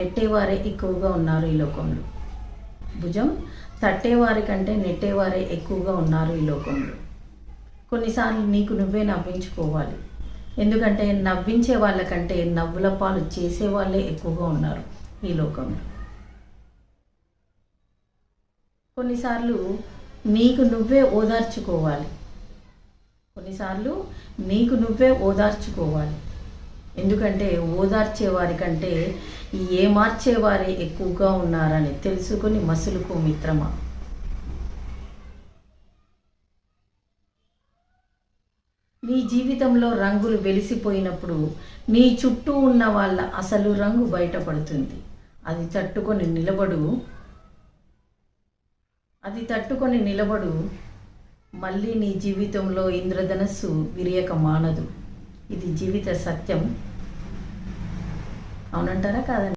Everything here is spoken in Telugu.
నెట్టేవారే ఎక్కువగా ఉన్నారు ఈ లోకంలో. భుజం తట్టేవారి కంటే నెట్టేవారే ఎక్కువగా ఉన్నారు ఈ లోకంలో. కొన్నిసార్లు నీకు నువ్వే నవ్వించుకోవాలి. ఎందుకంటే నవ్వించే వాళ్ళకంటే నవ్వుల పాలు చేసేవాళ్ళే ఎక్కువగా ఉన్నారు ఈ లోకంలో. కొన్నిసార్లు నీకు నువ్వే ఓదార్చుకోవాలి. ఎందుకంటే ఓదార్చేవారి కంటే ఏమార్చేవారే ఎక్కువగా ఉన్నారని తెలుసుకొని మసులుకో మిత్రమా. నీ జీవితంలో రంగులు వెలిసిపోయినప్పుడు నీ చుట్టూ ఉన్న వాళ్ళ అసలు రంగు బయటపడుతుంది. అది తట్టుకొని నిలబడు. మళ్ళీ నీ జీవితంలో ఇంద్రధనస్సు విరియక మానదు. ఇది జీవిత సత్యం. అవునంటారా కాదండి?